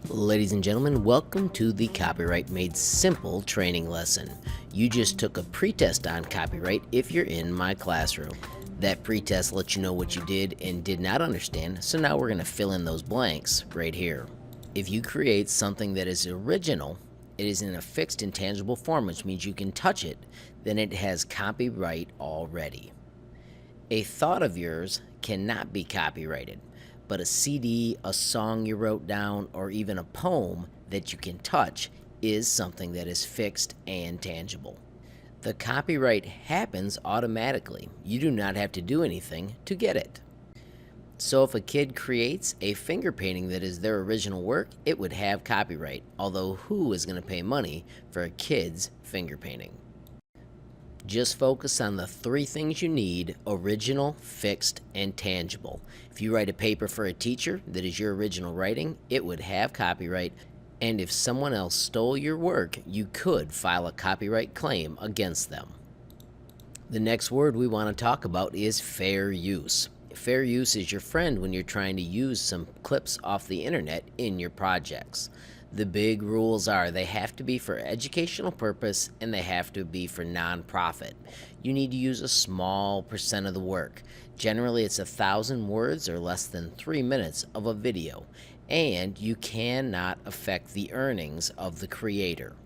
Ladies and gentlemen, welcome to the Copyright Made Simple training lesson. You just took a pretest on copyright if you're in my classroom. That pretest lets you know what you did and did not understand, so now we're going to fill in those blanks right here. If you create something that is original, it is in a fixed intangible form, which means you can touch it, then it has copyright already. A thought of yours cannot be copyrighted, but a CD, a song you wrote down, or even a poem that you can touch is something that is fixed and tangible. The copyright happens automatically. You do not have to do anything to get it. So if a kid creates a finger painting that is their original work, it would have copyright, although who is going to pay money for a kid's finger painting? Just focus on the three things you need: original, fixed, and tangible. If you write a paper for a teacher that is your original writing, it would have copyright, and if someone else stole your work, you could file a copyright claim against them. The next word we want to talk about is fair use. Fair use is your friend when you're trying to use some clips off the internet in your projects. The big rules are they have to be for educational purpose and they have to be for nonprofit. You need to use a small percent of the work. Generally, it's 1,000 words or less than 3 minutes of a video, and you cannot affect the earnings of the creator.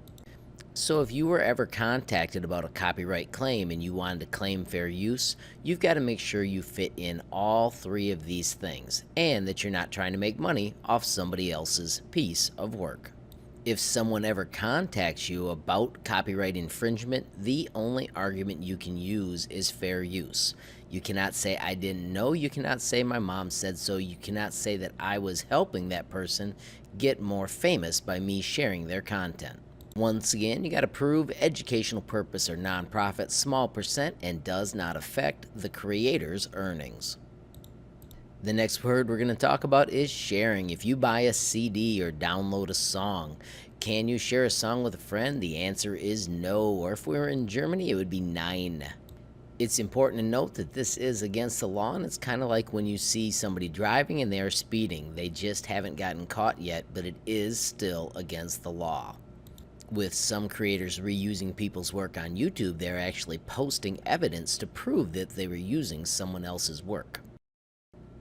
So if you were ever contacted about a copyright claim and you wanted to claim fair use, you've got to make sure you fit in all three of these things and that you're not trying to make money off somebody else's piece of work. If someone ever contacts you about copyright infringement, the only argument you can use is fair use. You cannot say, "I didn't know." You cannot say, "My mom said so." You cannot say that I was helping that person get more famous by me sharing their content. Once again, you got to prove educational purpose or nonprofit, small percent, and does not affect the creator's earnings. The next word we're going to talk about is sharing. If you buy a CD or download a song, can you share a song with a friend? The answer is no, or if we were in Germany, it would be nein. It's important to note that this is against the law, and it's kind of like when you see somebody driving and they are speeding. They just haven't gotten caught yet, but it is still against the law. With some creators reusing people's work on YouTube, they're actually posting evidence to prove that they were using someone else's work.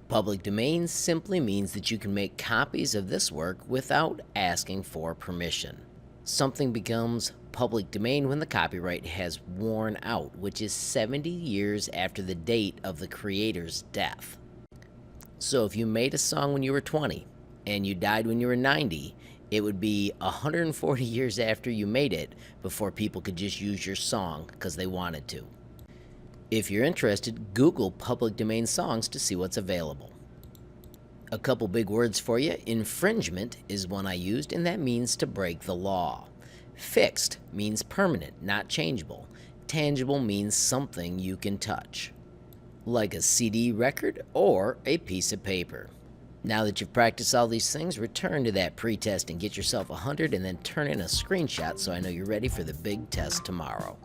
Public domain simply means that you can make copies of this work without asking for permission. Something becomes public domain when the copyright has worn out, which is 70 years after the date of the creator's death. So if you made a song when you were 20 and you died when you were 90, it would be 140 years after you made it before people could just use your song because they wanted to. If you're interested, Google public domain songs to see what's available. A couple big words for you. Infringement is one I used, and that means to break the law. Fixed means permanent, not changeable. Tangible means something you can touch, like a CD record or a piece of paper. Now that you've practiced all these things, return to that pretest and get yourself 100 and then turn in a screenshot so I know you're ready for the big test tomorrow.